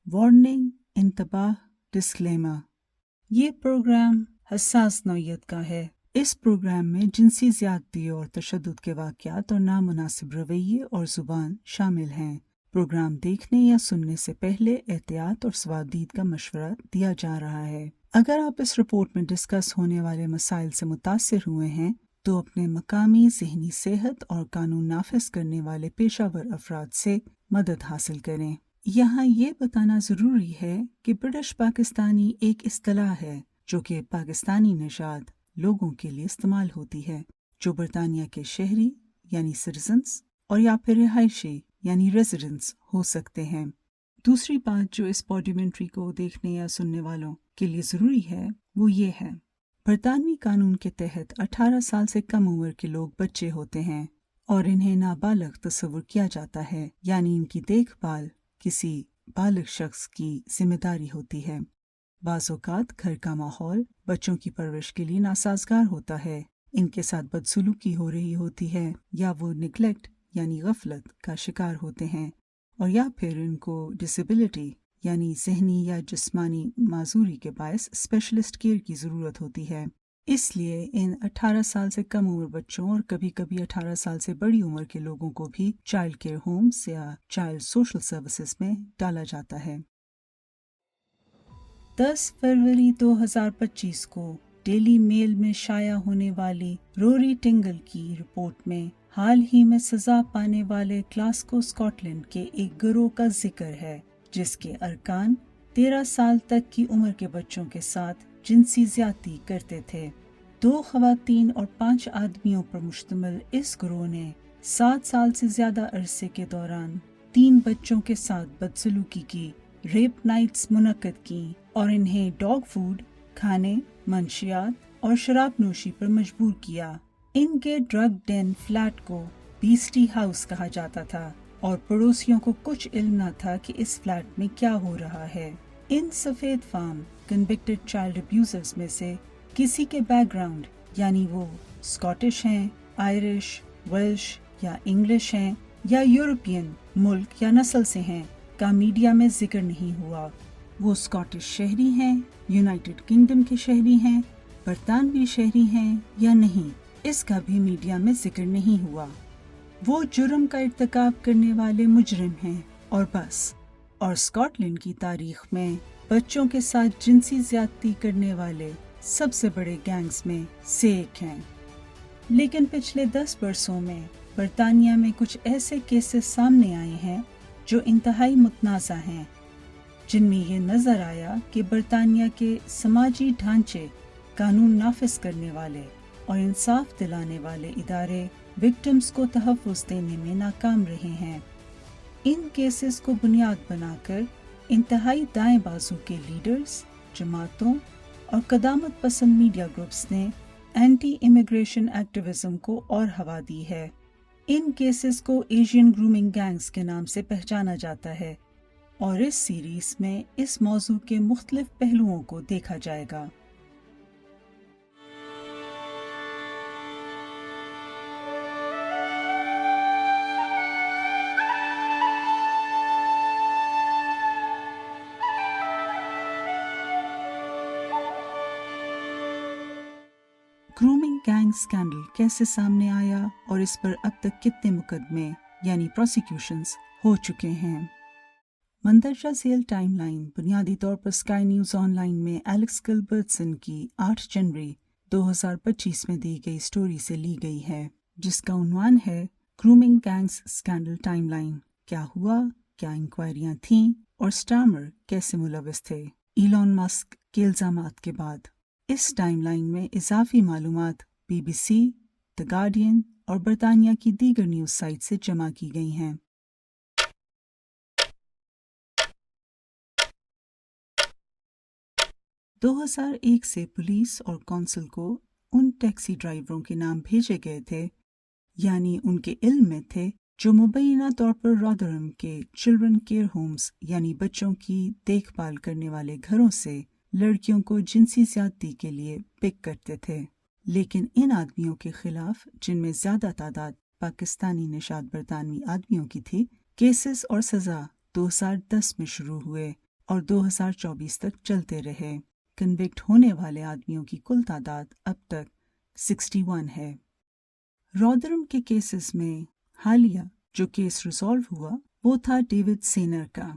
Warning, انتباہ، disclaimer. یہ programme حساس نوعیت کا ہے۔ اس پروگرام میں جنسی زیادتی اور تشدد کے واقعات اور نامناسب رویے اور زبان شامل ہیں۔ پروگرام دیکھنے یا سننے سے پہلے احتیاط اور ثوابدید کا مشورہ دیا جا رہا ہے۔ اگر آپ اس رپورٹ میں ڈسکس ہونے والے مسائل سے متاثر ہوئے ہیں تو اپنے مقامی ذہنی صحت اور قانون نافذ کرنے والے پیشہ ور افراد سے مدد حاصل کریں۔ یہاں یہ بتانا ضروری ہے کہ برٹش پاکستانی ایک اصطلاح ہے جو کہ پاکستانی نژاد لوگوں کے لیے استعمال ہوتی ہے جو برطانیہ کے شہری یعنی سٹیزنز اور یا پھر رہائشی یعنی ریزیڈنٹس ہو سکتے ہیں۔ دوسری بات جو اس پوڈیومنٹری کو دیکھنے یا سننے والوں کے لیے ضروری ہے وہ یہ ہے، برطانوی قانون کے تحت 18 سال سے کم عمر کے لوگ بچے ہوتے ہیں اور انہیں نابالغ تصور کیا جاتا ہے، یعنی ان کی دیکھ بھال کسی بالغ شخص کی ذمہ داری ہوتی ہے۔ بعض اوقات گھر کا ماحول بچوں کی پرورش کے لیے ناسازگار ہوتا ہے، ان کے ساتھ بدسلوکی ہو رہی ہوتی ہے یا وہ نیگلیکٹ یعنی غفلت کا شکار ہوتے ہیں، اور یا پھر ان کو ڈسیبلٹی یعنی ذہنی یا جسمانی معذوری کے باعث اسپیشلسٹ کیئر کی ضرورت ہوتی ہے۔ اس لیے ان 18 سال سے کم عمر بچوں اور کبھی کبھی 18 سال سے بڑی عمر کے لوگوں کو بھی چائلڈ کیئر ہومز یا چائلڈ سوشل سروسز میں ڈالا جاتا ہے۔ 10 فروری 2025 کو ڈیلی میل میں شائع ہونے والی روری ٹنگل کی رپورٹ میں حال ہی میں سزا پانے والے گلاسکو اسکاٹ لینڈ کے ایک گروہ کا ذکر ہے جس کے ارکان 13 سال تک کی عمر کے بچوں کے ساتھ جنسی زیادتی کرتے تھے۔ 2 خواتین اور 5 آدمیوں پر مشتمل اس گروہ نے 7 سال سے زیادہ عرصے کے دوران 3 بچوں کے ساتھ بدسلوکی کی، ریپ نائٹس منعقد کی اور انہیں ڈاگ فوڈ کھانے، منشیات اور شراب نوشی پر مجبور کیا۔ ان کے ڈرگ ڈین فلیٹ کو بیسٹی ہاؤس کہا جاتا تھا اور پڑوسیوں کو کچھ علم نہ تھا کہ اس فلیٹ میں کیا ہو رہا ہے۔ ان سفید فام کنوکٹڈ چائلڈ ابیوزرز میں سے کسی کے بیک گراؤنڈ یعنی وہ اسکاٹش ہیں، آئرش، ویلش یا انگلش ہیں یا یورپین ملک یا نسل سے ہیں کا میڈیا میں ذکر نہیں ہوا۔ وہ اسکاٹش شہری ہیں، یونائٹڈ کنگڈم کے شہری ہیں، برطانوی شہری ہیں یا نہیں، اس کا بھی میڈیا میں ذکر نہیں ہوا۔ وہ جرم کا ارتکاب کرنے والے مجرم ہیں اور بس، اور اسکاٹ لینڈ کی تاریخ میں بچوں کے ساتھ جنسی زیادتی کرنے والے سب سے بڑے گینگز میں سے ایک ہیں۔ لیکن پچھلے 10 برسوں میں برطانیہ میں کچھ ایسے کیسز سامنے آئے ہیں جو انتہائی متنازع ہیں، جن میں یہ نظر آیا کہ برطانیہ کے سماجی ڈھانچے، قانون نافذ کرنے والے اور انصاف دلانے والے ادارے وکٹمز کو تحفظ دینے میں ناکام رہے ہیں۔ ان کیسز کو بنیاد بنا کر انتہائی دائیں بازو کے لیڈرز، جماعتوں اور قدامت پسند میڈیا گروپس نے اینٹی امیگریشن ایکٹیویزم کو اور ہوا دی ہے۔ ان کیسز کو ایشین گرومنگ گینگز کے نام سے پہچانا جاتا ہے اور اس سیریز میں اس موضوع کے مختلف پہلوؤں کو دیکھا جائے گا۔ گرومنگ گینگ سکینڈل کیسے سامنے آیا اور اس پر اب تک کتنے مقدمے یعنی پروسیکیوشنز ہو چکے ہیں؟ مندرجہ ذیل ٹائم لائن بنیادی طور پر اسکائی نیوز آن لائن میں ایلیکس گلبرٹسن کی 8 جنوری 2025 میں دی گئی سٹوری سے لی گئی ہے، جس کا عنوان ہے grooming gangs scandal time line, کیا ہوا، کیا انکوائریاں تھیں اور سٹارمر کیسے ملوث تھے ایلون مسک کے الزامات کے بعد۔ اس ٹائم لائن میں اضافی معلومات B B C, the Guardian اور برطانیہ کی دیگر نیوز سائٹ سے جمع کی گئی ہیں۔ دو 2001 سے پولیس اور کونسل کو ان ٹیکسی ڈرائیوروں کے نام بھیجے گئے تھے، یعنی ان کے علم میں تھے، جو مبینہ طور پر رادرہم کے چلڈرن کیئر ہومز یعنی بچوں کی دیکھ بھال کرنے والے گھروں سے لڑکیوں کو جنسی زیادتی کے لیے پک کرتے تھے۔ لیکن ان آدمیوں کے خلاف، جن میں زیادہ تعداد پاکستانی نژاد برطانوی آدمیوں کی تھی، کیسز اور سزا 2010 میں شروع ہوئے اور 2024 تک چلتے رہے۔ کنوکٹ ہونے والے آدمیوں کی کل تعداد اب تک 61 ہے۔ رودرم کے کیسز میں حالیہ جو کیس ریزالو ہوا وہ تھا ڈیوڈ سینر کا۔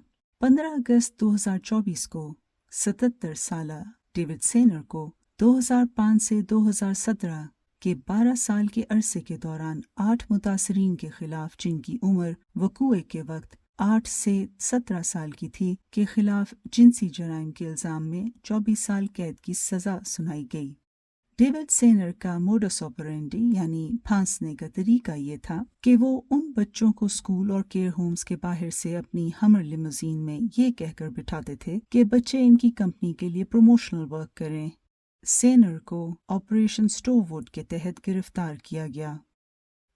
15 اگست 2024 کو 77 سالہ ڈیوڈ سینر کو 2005 سے 2017 کے 12 سال کے عرصے کے دوران 8 متاثرین کے خلاف، جن کی عمر وقوع کے وقت 8 سے 17 سال کی تھی، کے خلاف جنسی جرائم کے الزام میں 24 سال قید کی سزا سنائی گئی۔ ڈیوڈ سینر کا موڈس آپرینڈی یعنی پھانسنے کا طریقہ یہ تھا کہ وہ ان بچوں کو اسکول اور کیئر ہومز کے باہر سے اپنی ہمر لیموزین میں یہ کہہ کر بٹھاتے تھے کہ بچے ان کی کمپنی کے لیے پروموشنل ورک کریں۔ سینر کو آپریشن سٹو ووڈ کے تحت گرفتار کیا گیا۔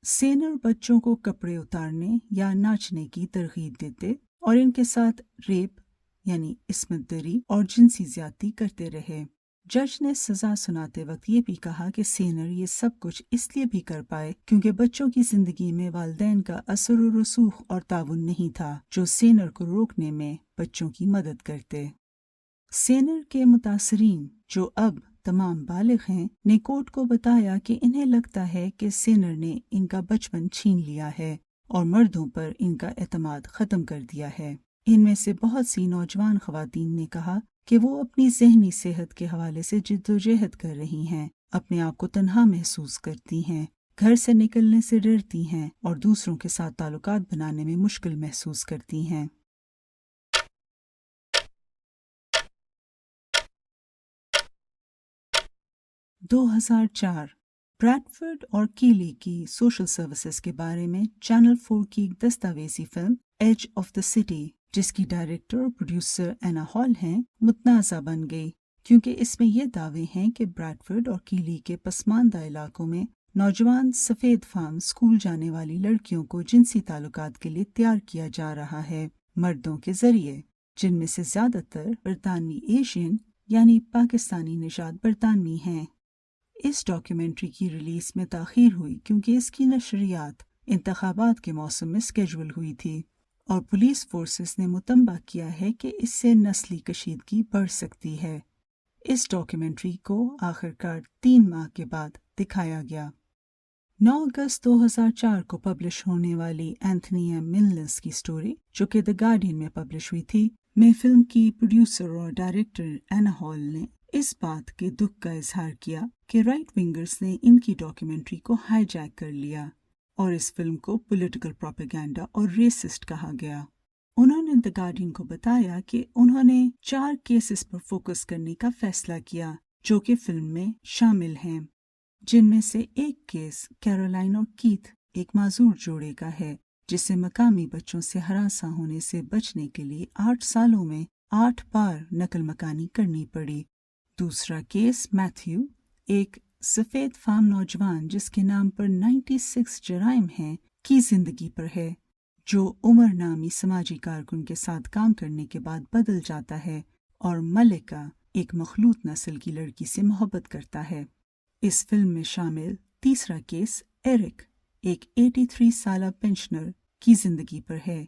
سینر بچوں کو کپڑے اتارنے یا ناچنے کی ترغیب دیتے اور ان کے ساتھ ریپ یعنی عصمت دری اور جنسی زیادتی کرتے رہے۔ جج نے سزا سناتے وقت یہ بھی کہا کہ سینر یہ سب کچھ اس لیے بھی کر پائے کیونکہ بچوں کی زندگی میں والدین کا اثر و رسوخ اور تعاون نہیں تھا جو سینر کو روکنے میں بچوں کی مدد کرتے۔ سینر کے متاثرین جو اب تمام بالغ ہیں نے کورٹ کو بتایا کہ انہیں لگتا ہے کہ سینر نے ان کا بچپن چھین لیا ہے اور مردوں پر ان کا اعتماد ختم کر دیا ہے۔ ان میں سے بہت سی نوجوان خواتین نے کہا کہ وہ اپنی ذہنی صحت کے حوالے سے جدوجہد کر رہی ہیں، اپنے آپ کو تنہا محسوس کرتی ہیں، گھر سے نکلنے سے ڈرتی ہیں اور دوسروں کے ساتھ تعلقات بنانے میں مشکل محسوس کرتی ہیں۔ 2004 بریڈفورڈ اور کیلی کی سوشل سروسز کے بارے میں چینل 4 کی ایک دستاویزی film Edge of the City, جس کی ڈائریکٹر اور پروڈیوسر اینا ہال ہیں، متنازع بن گئی کیونکہ اس میں یہ دعوے ہیں کہ بریڈفورڈ اور کیلی کے پسماندہ علاقوں میں نوجوان سفید فام اسکول جانے والی لڑکیوں کو جنسی تعلقات کے لیے تیار کیا جا رہا ہے مردوں کے ذریعے، جن میں سے زیادہ تر برطانوی ایشین یعنی پاکستانی نژاد برطانوی ہیں۔ اس ڈاکیومنٹری کی ریلیز میں تاخیر ہوئی کیونکہ اس کی نشریات انتخابات کے موسم میں اسکیجول ہوئی تھی اور پولیس فورسز نے متنبہ کیا ہے کہ اس سے نسلی کشیدگی بڑھ سکتی ہے۔ اس ڈاکیومنٹری کو آخرکار 3 ماہ کے بعد دکھایا گیا۔ 9 اگست 2004 کو پبلش ہونے والی اینتھنی ایم ملنس کی سٹوری، جو کہ دی گارڈین میں پبلش ہوئی تھی، میں فلم کی پروڈیوسر اور ڈائریکٹر اینا ہال نے اس بات کے دکھ کا اظہار کیا کہ رائٹ ونگرز نے ان کی ڈاکیومنٹری کو ہائی جیک کر لیا اور اس فلم کو پولیٹیکل پروپیگنڈا اور ریسسٹ کہا گیا۔ انہوں نے دی گارڈین کو بتایا کہ انہوں نے 4 کیسز پر فوکس کرنے کا فیصلہ کیا جو کہ فلم میں شامل ہیں، جن میں سے ایک کیس کیرولائن اور کیتھ ایک معذور جوڑے کا ہے جسے مقامی بچوں سے ہراساں ہونے سے بچنے کے لیے 8 سالوں میں 8 بار نقل مکانی کرنی پڑی۔ دوسرا کیس میتھیو، ایک سفید فام نوجوان جس کے نام پر 96 جرائم ہیں، کی زندگی پر ہے، جو عمر نامی سماجی کارکن کے ساتھ کام کرنے کے بعد بدل جاتا ہے اور ملکہ، ایک مخلوط نسل کی لڑکی سے محبت کرتا ہے۔ اس فلم میں شامل تیسرا کیس ایرک، ایک 83 سالہ پینشنر کی زندگی پر ہے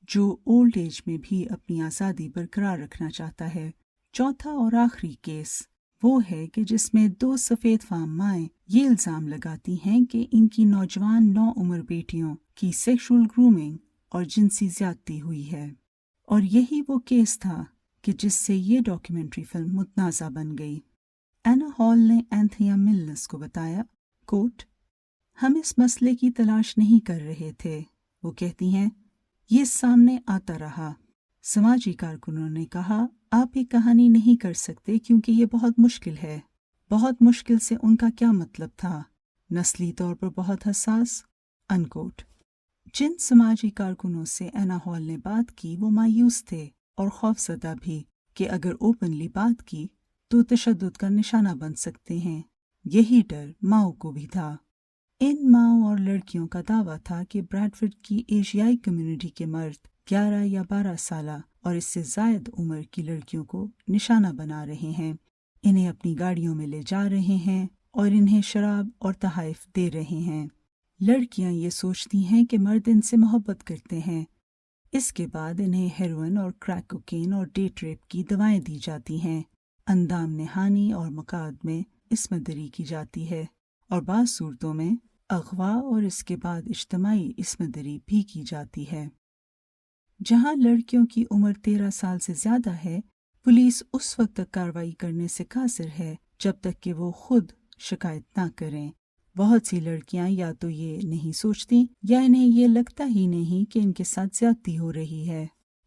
جو اولڈ ایج میں بھی اپنی آزادی برقرار رکھنا چاہتا ہے۔ چوتھا اور آخری کیس وہ ہے کہ جس میں 2 سفید فام مائیں یہ الزام لگاتی ہیں کہ ان کی نوجوان نوعمر بیٹیوں کی سیکشول گرومنگ اور جنسی زیادتی ہوئی ہے، اور یہی وہ کیس تھا کہ جس سے یہ ڈاکیومنٹری فلم متنازع بن گئی۔ اینا ہال نے اینتھنی ملنس کو بتایا، کوٹ، ہم اس مسئلے کی تلاش نہیں کر رہے تھے۔ وہ کہتی ہیں، یہ سامنے آتا رہا۔ سماجی کارکنوں نے کہا، آپ یہ کہانی نہیں کر سکتے کیونکہ یہ بہت مشکل ہے۔ بہت مشکل سے ان کا کیا مطلب تھا؟ نسلی طور پر بہت حساس، انکوٹ۔ جن سماجی کارکنوں سے اینا ہال نے بات کی وہ مایوس تھے اور خوفزدہ بھی کہ اگر اوپنلی بات کی تو تشدد کا نشانہ بن سکتے ہیں۔ یہی ڈر ماؤ کو بھی تھا۔ ان ماؤں اور لڑکیوں کا دعویٰ تھا کہ بریڈفورڈ کی ایشیائی کمیونٹی کے مرد 11 یا 12 سالہ اور اس سے زائد عمر کی لڑکیوں کو نشانہ بنا رہے ہیں، انہیں اپنی گاڑیوں میں لے جا رہے ہیں اور انہیں شراب اور تحائف دے رہے ہیں۔ لڑکیاں یہ سوچتی ہیں کہ مرد ان سے محبت کرتے ہیں، اس کے بعد انہیں ہیروئن اور کریک کوکین اور ڈیٹ ریپ کی دوائیں دی جاتی ہیں، اندام نہانی اور مقاد میں عصمت دری کی جاتی ہے، اور بعض صورتوں میں اغوا اور اس کے بعد اجتماعی عصمت دری بھی کی جاتی ہے۔ جہاں لڑکیوں کی عمر 13 سال سے زیادہ ہے، پولیس اس وقت تک کارروائی کرنے سے قاصر ہے جب تک کہ وہ خود شکایت نہ کریں۔ بہت سی لڑکیاں یا تو یہ نہیں سوچتی یا انہیں یہ لگتا ہی نہیں کہ ان کے ساتھ زیادتی ہو رہی ہے،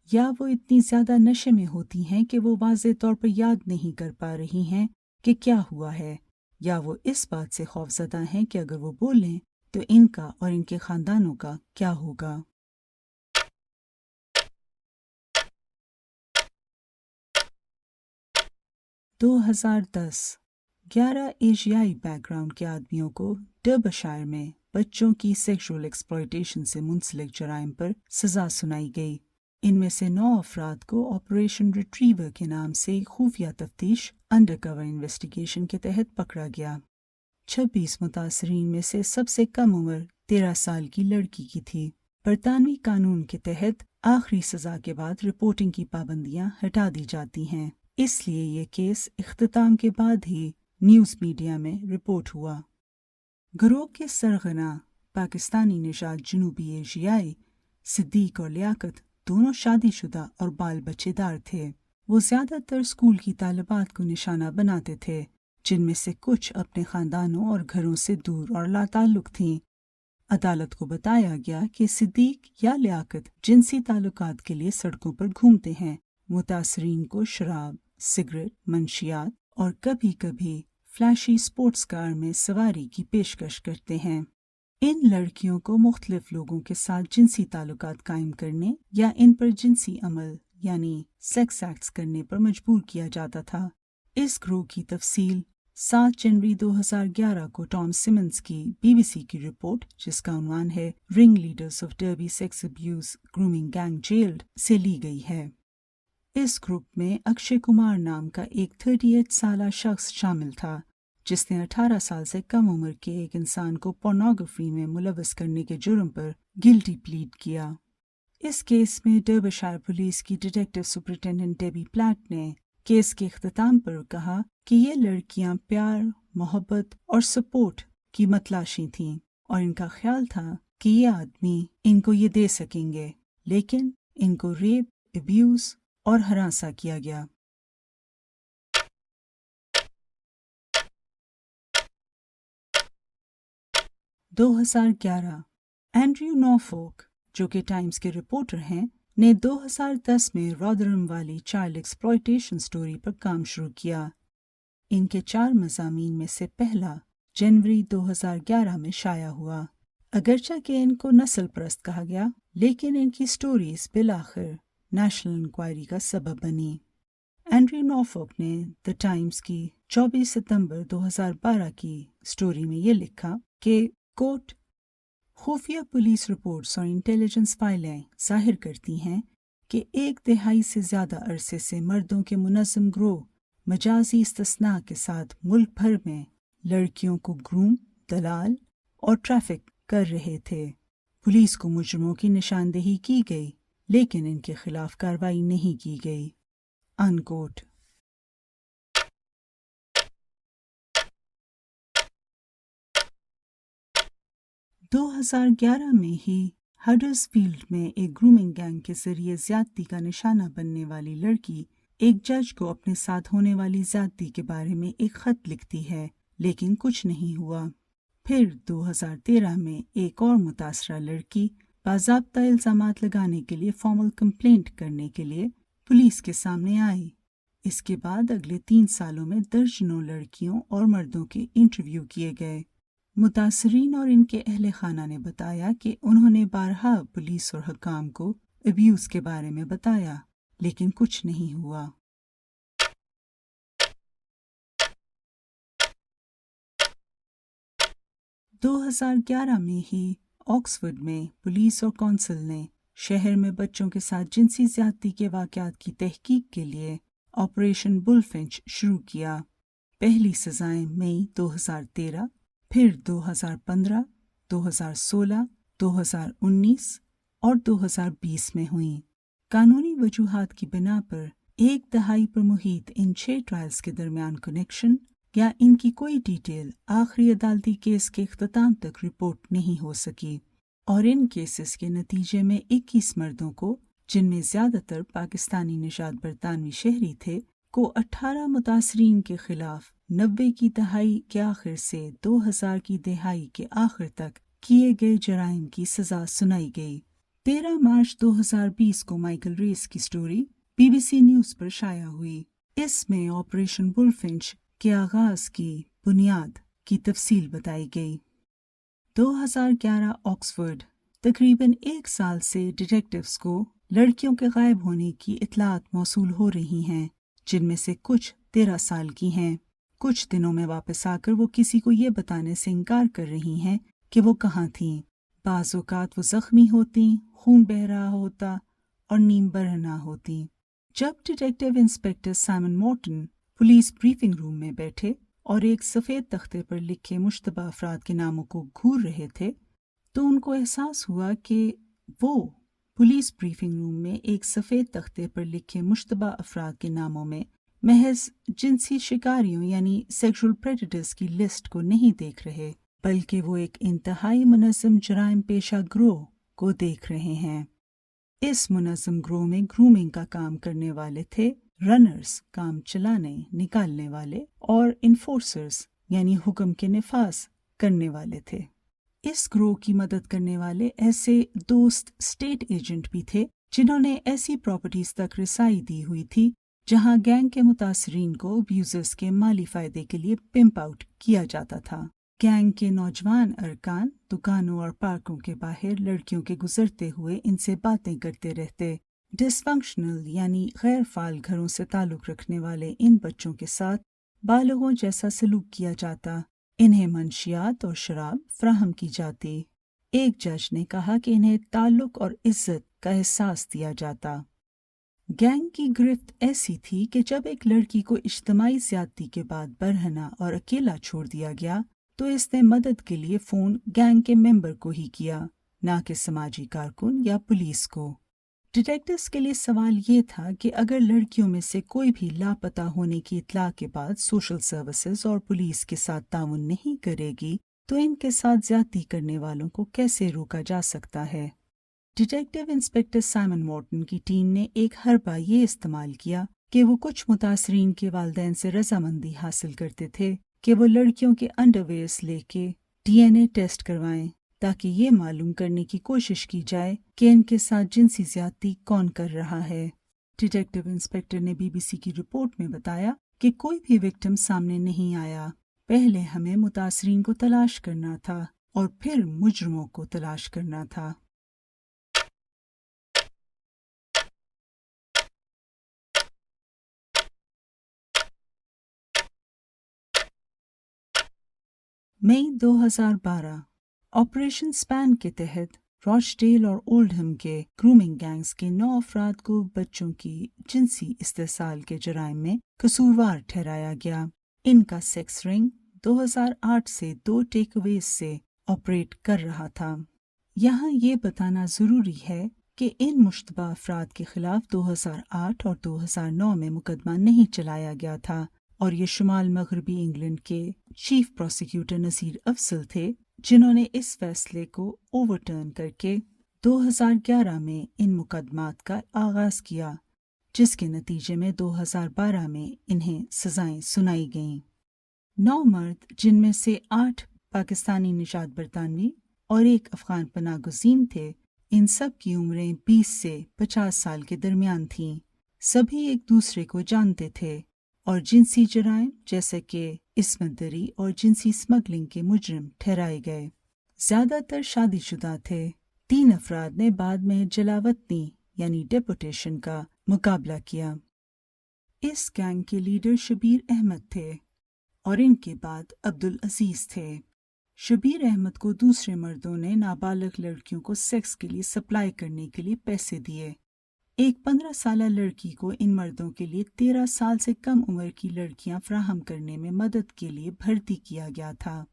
یا وہ اتنی زیادہ نشے میں ہوتی ہیں کہ وہ واضح طور پر یاد نہیں کر پا رہی ہیں کہ کیا ہوا ہے، یا وہ اس بات سے خوفزدہ ہیں کہ اگر وہ بولیں تو ان کا اور ان کے خاندانوں کا کیا ہوگا۔ 2010 11 ایشیائی بیک گراؤنڈ کے آدمیوں کو ڈربشائر میں بچوں کی سیکشول ایکسپلائٹیشن سے منسلک جرائم پر سزا سنائی گئی۔ ان میں سے 9 افراد کو آپریشن ریٹریور کے نام سے خفیہ تفتیش انڈر کور انویسٹیگیشن کے تحت پکڑا گیا۔ 26 متاثرین میں سے سب سے کم عمر 13 سال کی لڑکی کی تھی۔ برطانوی قانون کے تحت آخری سزا کے بعد رپورٹنگ کی پابندیاں ہٹا دی جاتی ہیں، اس لیے یہ کیس اختتام کے بعد ہی نیوز میڈیا میں رپورٹ ہوا۔ گروہ کے سرغنہ پاکستانی نژاد جنوبی ایشیائی صدیق اور لیاقت دونوں شادی شدہ اور بال بچے دار تھے۔ وہ زیادہ تر اسکول کی طالبات کو نشانہ بناتے تھے، جن میں سے کچھ اپنے خاندانوں اور گھروں سے دور اور لا تعلق تھیں۔ عدالت کو بتایا گیا کہ صدیق یا لیاقت جنسی تعلقات کے لیے سڑکوں پر گھومتے ہیں، متاثرین کو شراب، سگریٹ، منشیات اور کبھی کبھی فلیشی سپورٹس کار میں سواری کی پیشکش کرتے ہیں۔ ان لڑکیوں کو مختلف لوگوں کے ساتھ جنسی تعلقات قائم کرنے یا ان پر جنسی عمل یعنی سیکس ایکٹس کرنے پر مجبور کیا جاتا تھا۔ اس گروہ کی تفصیل 7 جنوری 2011 کو ٹام سمنز کی BBC کی رپورٹ، جس کا عنوان ہے ring leaders of Derby sex abuse grooming gang jailed, سے لی گئی ہے۔ اس گروپ میں اکشے کمار نام کا ایک 38 سالہ شخص شامل تھا، جس نے 18 سال سے کم عمر کے ایک انسان کو پورنوگرافی میں ملوث کرنے کے جرم پر گلٹی پلیڈ کیا۔ اس کیس میں ڈربشائر پولیس کی ڈیٹیکٹو سپرنٹینڈنٹ ڈیبی پلیٹ نے کیس کے اختتام پر کہا کہ یہ لڑکیاں پیار، محبت اور سپورٹ کی متلاشی تھیں، اور ان کا خیال تھا کہ یہ آدمی ان کو یہ دے سکیں گے، لیکن ان کو ریپ، ابیوز اور ہراساں کیا گیا۔ 2011 اینڈریو نارفوک، جو کہ ٹائمز کے رپورٹر ہیں، نے 2010 میں رادرم والی چائلڈ ایکسپلائٹیشن سٹوری پر کام شروع کیا۔ ان کے 4 مضامین میں سے پہلا جنوری 2011 میں شائع ہوا۔ اگرچہ کہ ان کو نسل پرست کہا گیا، لیکن ان کی سٹوریز بالآخر نیشنل انکوائری کا سبب بنی۔ اینڈریو نارفوک نے دی ٹائمز کی 24 ستمبر 2012 کی سٹوری میں یہ لکھا کہ کوٹ خفیہ پولیس رپورٹس اور انٹیلیجنس فائلیں ظاہر کرتی ہیں کہ 1 دہائی سے زیادہ عرصے سے مردوں کے منظم گروہ مجازی استثناء کے ساتھ ملک بھر میں لڑکیوں کو گروم، دلال اور ٹریفک کر رہے تھے۔ پولیس کو مجرموں کی نشاندہی کی گئی، لیکن ان کے خلاف کارروائی نہیں کی گئی۔ انکوٹ۔ 2011 میں ہی ہڈرسفیلڈ میں ایک گرومنگ گینگ کے ذریعے زیادتی کا نشانہ بننے والی لڑکی ایک جج کو اپنے ساتھ ہونے والی زیادتی کے بارے میں ایک خط لکھتی ہے، لیکن کچھ نہیں ہوا۔ پھر 2013 میں ایک اور متاثرہ لڑکی باضابطہ الزامات لگانے کے لیے فارمل کمپلینٹ کرنے کے لیے پولیس کے سامنے آئی۔ اس کے بعد اگلے 3 سالوں میں درجنوں لڑکیوں اور مردوں کے انٹرویو کیے گئے۔ متاثرین اور ان کے اہل خانہ نے بتایا کہ انہوں نے بارہا پولیس اور حکام کو ابیوز کے بارے میں بتایا، لیکن کچھ نہیں ہوا۔ دو 2011 میں ہی آکسفورڈ میں پولیس اور کونسل نے شہر میں بچوں کے ساتھ جنسی زیادتی کے واقعات کی تحقیق کے لیے آپریشن بل فنچ شروع کیا۔ پہلی سزائیں مئی 2013، پھر 2015، 2016، 2019، اور 2020 میں ہوئیں۔ قانونی وجوہات کی بنا پر 1 دہائی پر محیط ان 6 ٹرائلز کے درمیان کنیکشن یا ان کی کوئی ڈیٹیل آخری عدالتی کیس کے اختتام تک رپورٹ نہیں ہو سکی، اور ان کیسز کے نتیجے میں 21 مردوں کو، جن میں زیادہ تر پاکستانی نژاد برطانوی شہری تھے، کو 18 متاثرین کے خلاف 90 کی دہائی کے آخر سے 2000 کی دہائی کے آخر تک کیے گئے جرائم کی سزا سنائی گئی۔ 13 مارچ 2020 کو مائیکل ریس کی سٹوری BBC نیوز پر شائع ہوئی۔ اس میں آپریشن بلفنچ کے آغاز کی بنیاد کی تفصیل بتائی گئی۔ 2011 آکسفورڈ۔ تقریباً 1 سال سے ڈیٹیکٹیوز کو لڑکیوں کے غائب ہونے کی اطلاعات موصول ہو رہی ہیں، جن میں سے کچھ 13 سال کی ہیں۔ کچھ دنوں میں واپس آ کر وہ کسی کو یہ بتانے سے انکار کر رہی ہیں کہ وہ کہاں تھیں۔ بعض اوقات وہ زخمی ہوتیں، خون بہہ رہا ہوتا اور نیم برہنہ ہوتیں۔ جب detective inspector Simon Morton police briefing room میں بیٹھے اور ایک سفید تختے پر لکھے مشتبہ افراد کے ناموں کو گھور رہے تھے، تو ان کو احساس ہوا کہ وہ پولیس بریفنگ روم میں ایک سفید تختے پر لکھے مشتبہ افراد کے ناموں میں محض جنسی شکاریوں یعنی سیکشول پریڈیٹرز کی لسٹ کو نہیں دیکھ رہے، بلکہ وہ ایک انتہائی منظم جرائم پیشہ گروہ کو دیکھ رہے ہیں۔ اس منظم گروہ میں گرومنگ کا کام کرنے والے تھے، رنرز کام چلانے نکالنے والے، اور انفورسرز یعنی حکم کے نفاذ کرنے والے تھے۔ اس گروہ کی مدد کرنے والے ایسے دوست اسٹیٹ ایجنٹ بھی تھے جنہوں نے ایسی پراپرٹیز تک رسائی دی ہوئی تھی جہاں گینگ کے متاثرین کو ابیوزرز کے مالی فائدے کے لیے پمپ آؤٹ کیا جاتا تھا۔ گینگ کے نوجوان ارکان دکانوں اور پارکوں کے باہر لڑکیوں کے گزرتے ہوئے ان سے باتیں کرتے رہتے۔ ڈس فنکشنل یعنی غیر فعال گھروں سے تعلق رکھنے والے ان بچوں کے ساتھ بالغوں جیسا سلوک کیا جاتا، انہیں منشیات اور شراب فراہم کی جاتی۔ ایک جج نے کہا کہ انہیں تعلق اور عزت کا احساس دیا جاتا۔ گینگ کی گرفت ایسی تھی کہ جب ایک لڑکی کو اجتماعی زیادتی کے بعد برہنہ اور اکیلا چھوڑ دیا گیا تو اس نے مدد کے لیے فون گینگ کے ممبر کو ہی کیا، نہ کہ سماجی کارکن یا پولیس کو۔ ڈیٹیکٹیوز کے لیے سوال یہ تھا کہ اگر لڑکیوں میں سے کوئی بھی لاپتہ ہونے کی اطلاع کے بعد سوشل سروسز اور پولیس کے ساتھ تعاون نہیں کرے گی تو ان کے ساتھ زیادتی کرنے والوں کو کیسے روکا جا سکتا ہے۔ ڈیٹیکٹیو انسپکٹر سائمن مورٹن کی ٹیم نے ایک حربہ یہ استعمال کیا کہ وہ کچھ متاثرین کے والدین سے رضامندی حاصل کرتے تھے کہ وہ لڑکیوں کے انڈرویئرز لے کے DNA ٹیسٹ کروائیں تاکہ یہ معلوم کرنے کی کوشش کی جائے کہ ان کے ساتھ جنسی زیادتی کون کر رہا ہے۔ ڈیٹیکٹیو انسپکٹر نے BBC کی رپورٹ میں بتایا کہ کوئی بھی وکٹم سامنے نہیں آیا۔ پہلے ہمیں متاثرین کو تلاش کرنا تھا اور پھر مجرموں کو تلاش کرنا تھا۔ مئی 2012 آپریشن سپین کے تحت راچ ڈیل اور اولڈہم کے گرومنگ گینگز کے 9 افراد کو بچوں کی جنسی استحصال کے جرائم میں قصوروار ٹھہرایا گیا۔ ان کا سیکس رنگ 2008 سے 2 ٹیک اویز سے آپریٹ کر رہا تھا۔ یہاں یہ بتانا ضروری ہے کہ ان مشتبہ افراد کے خلاف 2008 اور 2009 میں مقدمہ نہیں چلایا گیا تھا، اور یہ شمال مغربی انگلینڈ کے چیف پروسیکیوٹر نذیر افضل تھے جنہوں نے اس فیصلے کو اوور ٹرن کر کے 2011 میں ان مقدمات کا آغاز کیا، جس کے نتیجے میں 2012 میں انہیں سزائیں سنائی گئیں۔ 9 مرد، جن میں سے 8 پاکستانی نژاد برطانوی اور 1 افغان پناہ گزین تھے، ان سب کی عمریں 20 سے 50 سال کے درمیان تھیں۔ سبھی ایک دوسرے کو جانتے تھے اور جنسی جرائم جیسے کہ عصمت دری اور جنسی اسمگلنگ کے مجرم ٹھہرائے گئے۔ زیادہ تر شادی شدہ تھے۔ 3 افراد نے بعد میں جلاوطنی یعنی ڈیپوٹیشن کا مقابلہ کیا۔ اس گینگ کے لیڈر شبیر احمد تھے اور ان کے بعد عبدالعزیز تھے۔ شبیر احمد کو دوسرے مردوں نے نابالغ لڑکیوں کو سیکس کے لیے سپلائی کرنے کے لیے پیسے دیے۔ ایک 15 سالہ لڑکی کو ان مردوں کے لیے 13 سال سے کم عمر کی لڑکیاں فراہم کرنے میں مدد کے لیے بھرتی کیا گیا تھا۔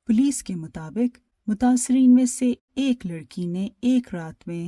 پولیس کے مطابق متاثرین میں سے ایک لڑکی نے ایک رات میں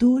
2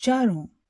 4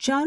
4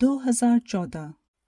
2014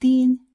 3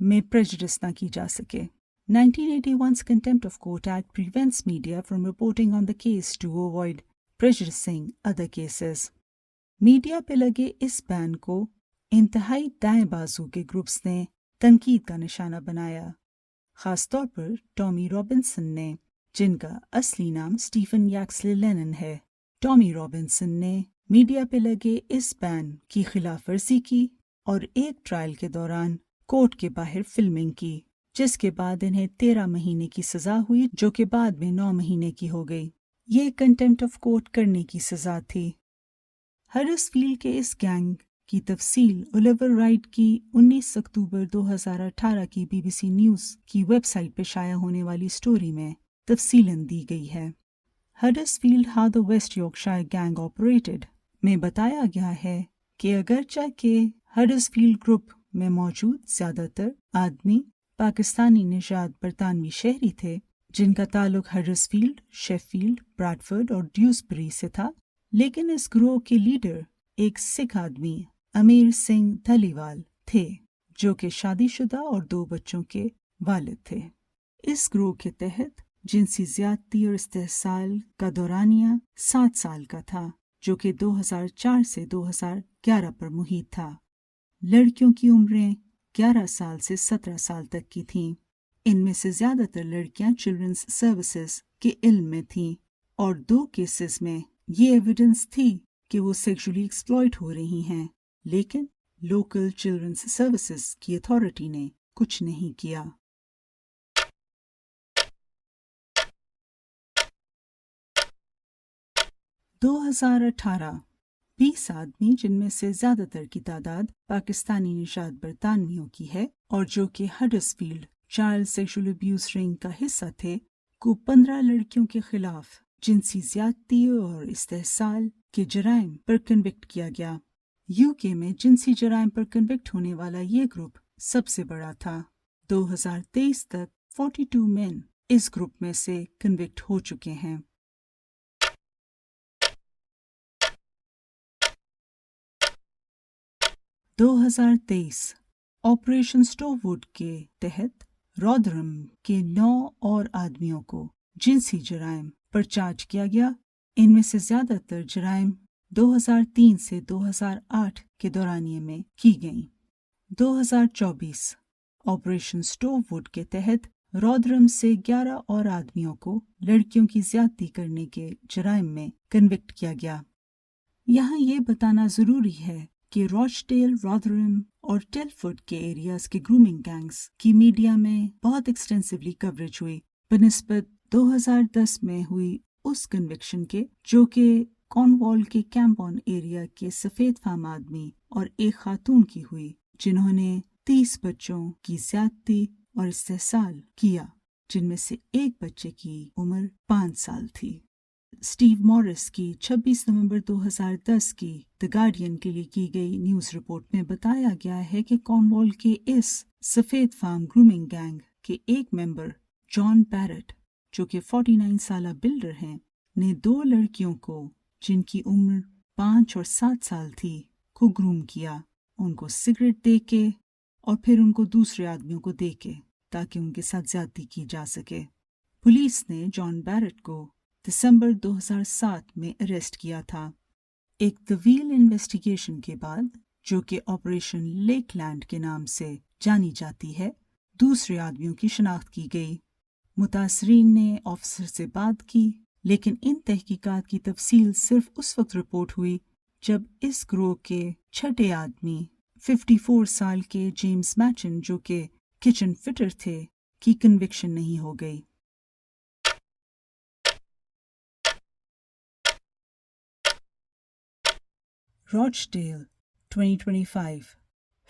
میں prejudice نہ کی جا سکے۔ 1981's Contempt of Court Act prevents media from reporting on the case to avoid prejudicing other cases۔ Media پہ لگے اس بین کو انتہائی دائیں بازو کے گروپس نے تنقید کا نشانہ بنایا، خاص طور پر ٹامی رابنسن نے، جن کا اصلی نام اسٹیفن یاکسلی لینن ہے۔ ٹامی رابنسن نے میڈیا پہ لگے اس بین کی خلاف ورزی کی اور ایک ٹرائل کے دوران کورٹ کے باہر فلمنگ کی، جس کے بعد انہیں 13 مہینے کی سزا ہوئی، جو کہ بعد میں 9 مہینے کی ہو گئی۔ یہ کنٹمپٹ آف کورٹ کرنے کی سزا تھی۔ ہڈرسفیلڈ کے اس گینگ کی تفصیل اولیور رائٹ کی 19 اکتوبر 2018 کی BBC نیوز کی ویب سائٹ پہ شائع ہونے والی سٹوری میں تفصیلاً دی گئی ہے۔ Huddersfield how the West Yorkshire gang operated میں بتایا گیا ہے کہ اگرچہ کہ ہڈرسفیلڈ گروپ میں موجود زیادہ تر آدمی پاکستانی نژاد برطانوی شہری تھے، جن کا تعلق ہڈرسفیلڈ، شیفیلڈ، براڈفورڈ اور ڈیوسبری سے تھا، لیکن اس گروہ کے لیڈر ایک سکھ آدمی امیر سنگھ دھلیوال تھے، جو کہ شادی شدہ اور 2 بچوں کے والد تھے۔ اس گروہ کے تحت جنسی زیادتی اور استحصال کا دورانیہ 7 سال کا تھا، جو کہ 2004 سے 2011 پر محیط تھا۔ لڑکیوں کی عمریں 11 سال سے 17 سال تک کی تھیں۔ ان میں سے زیادہ تر لڑکیاں چلڈرنس سروسز کے علم میں تھیں، اور 2 کیسز میں یہ ایویڈنس تھی کہ وہ سیکشولی ایکسپلائٹ ہو رہی ہیں، لیکن لوکل چلڈرنس سروسز کی اتھارٹی نے کچھ نہیں کیا۔ 2018 20 آدمی، جن میں سے زیادہ تر کی تعداد پاکستانی نژاد برطانویوں کی ہے اور جو کہ ہڈرسفیلڈ چائلڈ سیکشل ابیوز رنگ کا حصہ تھے، کو 15 لڑکیوں کے خلاف جنسی زیادتی اور استحصال کے جرائم پر کنوکٹ کیا گیا۔ UK میں جنسی جرائم پر کنوکٹ ہونے والا یہ گروپ سب سے بڑا تھا۔ 2023 تک 42 مین اس گروپ میں سے کنوکٹ ہو چکے ہیں۔ – 2023 آپریشن سٹور ووڈ کے تحت رودرم کے 9 اور آدمیوں کو جنسی جرائم پر چارج کیا گیا۔ ان میں سے زیادہ تر جرائم 2003 سے 2008 کے دورانیے میں کی گئیں۔ 2024 آپریشن سٹور ووڈ کے تحت رودرم سے 11 اور آدمیوں کو لڑکیوں کی زیادتی کرنے کے جرائم میں کنوکٹ کیا گیا۔ یہاں یہ بتانا ضروری ہے کہ روچڈیل، رودرم اور ٹیلفورڈ کے ایریاز کے گرومنگ گینگز کی میڈیا میں بہت ایکسٹینسولی کوریج ہوئی بنسبت 2010 میں ہوئی اس کنوکشن کے، جو کہ کارنوال کے کیمپون ایریا کے سفید فام آدمی اور ایک خاتون کی ہوئی، جنہوں نے 30 بچوں کی زیادتی اور استحصال کیا، جن میں سے ایک بچے کی عمر 5 سال تھی۔ اسٹیو مورس کی 26 نومبر 2010 کی دی گارڈین کے لیے کی گئی نیوز رپورٹ میں بتایا گیا ہے کہ کارنوال کے اس سفید فام گرومنگ گینگ کے ایک ممبر جان بیرٹ، جو کہ 49 سالہ بلڈر ہیں، نے 2 لڑکیوں کو جن کی عمر 5 اور 7 سال تھی کو گروم کیا، ان کو سگریٹ دے کے اور پھر ان کو دوسرے آدمیوں کو دے کے، تاکہ ان کے ساتھ زیادتی کی جا سکے۔ پولیس نے جان بیرٹ کو دسمبر 2007 میں اریسٹ کیا تھا۔ ایک طویل انویسٹیگیشن کے بعد، جو کہ آپریشن لیک لینڈ کے نام سے جانی جاتی ہے، دوسرے آدمیوں کی شناخت کی گئی۔ متاثرین نے آفیسر سے بات کی، لیکن ان تحقیقات کی تفصیل صرف اس وقت رپورٹ ہوئی جب اس گروہ کے 6 آدمی 54 سال کے جیمز میچن، جو کہ کچن فٹر تھے، کی کنوکشن نہیں ہو گئی۔ روچڈیل 2025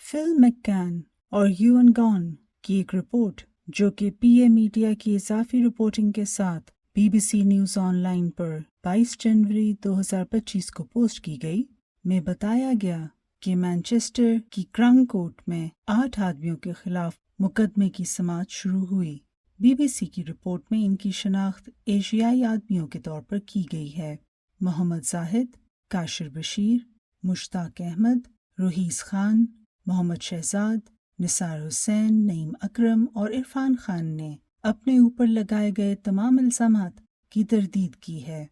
فل میککین اور یوان گان کی ایک رپورٹ، جو کہ PA میڈیا کی اضافی رپورٹنگ کے ساتھ BBC نیوز آن لائن پر 22 جنوری 2025 کو پوسٹ کی گئی، میں بتایا گیا کہ مانچسٹر کی کراؤن کورٹ میں 8 آدمیوں کے خلاف مقدمے کی سماعت شروع ہوئی۔ BBC کی رپورٹ میں ان کی شناخت ایشیائی آدمیوں کے طور پر کی گئی ہے: محمد زاہد، کاشر بشیر، مشتاق احمد، روحیس خان، محمد شہزاد، نثار حسین، نعیم اکرم اور عرفان خان نے اپنے اوپر لگائے گئے تمام الزامات کی تردید کی ہے۔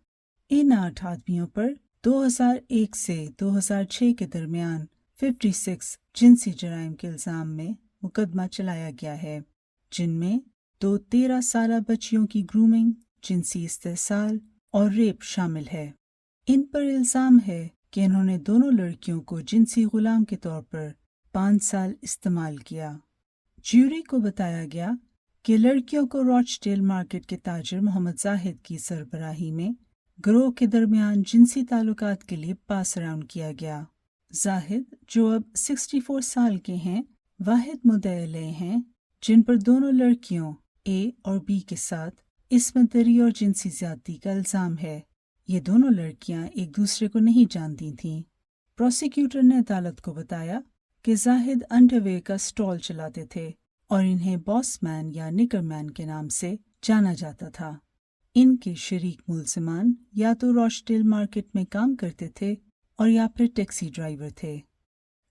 ان 8 آدمیوں پر 2001 سے 2006 کے درمیان 56 جنسی جرائم کے الزام میں مقدمہ چلایا گیا ہے، جن میں 2 13 سالہ بچیوں کی گرومنگ، جنسی استحصال اور ریپ شامل ہے۔ ان پر الزام ہے کہ انہوں نے دونوں لڑکیوں کو جنسی غلام کے طور پر 5 سال استعمال کیا۔ جیوری کو بتایا گیا کہ لڑکیوں کو راچڈیل مارکیٹ کے تاجر محمد زاہد کی سربراہی میں گروہ کے درمیان جنسی تعلقات کے لیے پاس اراؤنڈ کیا گیا۔ زاہد، جو اب 64 سال کے ہیں، واحد مدعی علیہ ہیں جن پر دونوں لڑکیوں اے اور بی کے ساتھ عصمت دری اور جنسی زیادتی کا الزام ہے۔ یہ دونوں لڑکیاں ایک دوسرے کو نہیں جانتی تھیں۔ پروسیکیوٹر نے عدالت کو بتایا کہ زاہد انڈر ویئر کا سٹال چلاتے تھے اور انہیں باس مین یا نکر مین کے نام سے جانا جاتا تھا۔ ان کے شریک ملزمان یا تو راچڈیل مارکیٹ میں کام کرتے تھے اور یا پھر ٹیکسی ڈرائیور تھے۔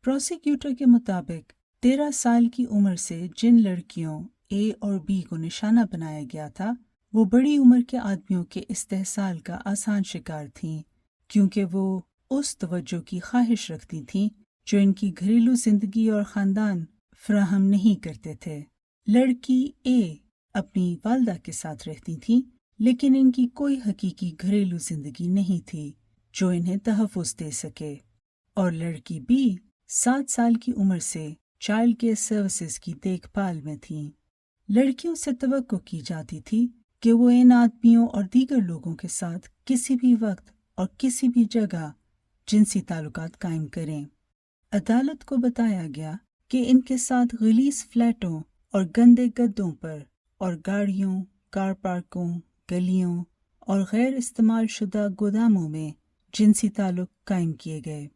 پروسیکیوٹر کے مطابق 13 سال کی عمر سے جن لڑکیوں اے اور بی کو نشانہ بنایا گیا تھا، وہ بڑی عمر کے آدمیوں کے استحصال کا آسان شکار تھیں، کیونکہ وہ اس توجہ کی خواہش رکھتی تھیں جو ان کی گھریلو زندگی اور خاندان فراہم نہیں کرتے تھے۔ لڑکی اے اپنی والدہ کے ساتھ رہتی تھیں، لیکن ان کی کوئی حقیقی گھریلو زندگی نہیں تھی جو انہیں تحفظ دے سکے، اور لڑکی بی 7 سال کی عمر سے چائلڈ کیئر سروسز کی دیکھ بھال میں تھیں۔ لڑکیوں سے توقع کی جاتی تھی کہ وہ ان آدمیوں اور دیگر لوگوں کے ساتھ کسی بھی وقت اور کسی بھی جگہ جنسی تعلقات قائم کریں۔ عدالت کو بتایا گیا کہ ان کے ساتھ غلیظ فلیٹوں اور گندے گدوں پر اور گاڑیوں، کار پارکوں، گلیوں اور غیر استعمال شدہ گوداموں میں جنسی تعلق قائم کیے گئے۔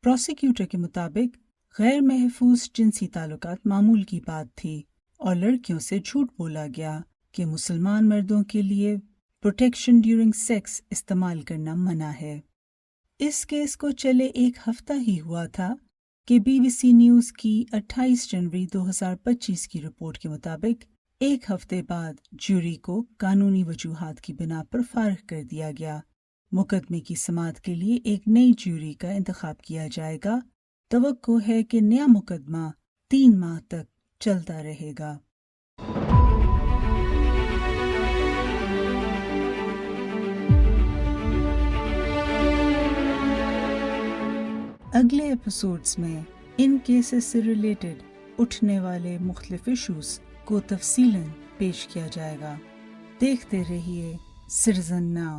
پروسیکیوٹر کے مطابق غیر محفوظ جنسی تعلقات معمول کی بات تھی اور لڑکیوں سے جھوٹ بولا گیا کہ مسلمان مردوں کے لیے پروٹیکشن ڈیورنگ سیکس استعمال کرنا منع ہے۔ اس کیس کو چلے 1 ہفتہ ہی ہوا تھا کہ BBC نیوز کی 28 جنوری 2025 کی رپورٹ کے مطابق 1 ہفتے بعد جیوری کو قانونی وجوہات کی بنا پر فارغ کر دیا گیا۔ مقدمے کی سماعت کے لیے ایک نئی جیوری کا انتخاب کیا جائے گا۔ توقع ہے کہ نیا مقدمہ 3 ماہ تک چلتا رہے گا۔ اگلے ایپیسوڈز میں ان کیسز سے ریلیٹڈ اٹھنے والے مختلف ایشوز کو تفصیلاً پیش کیا جائے گا۔ دیکھتے رہیے سٹیزن ناؤ۔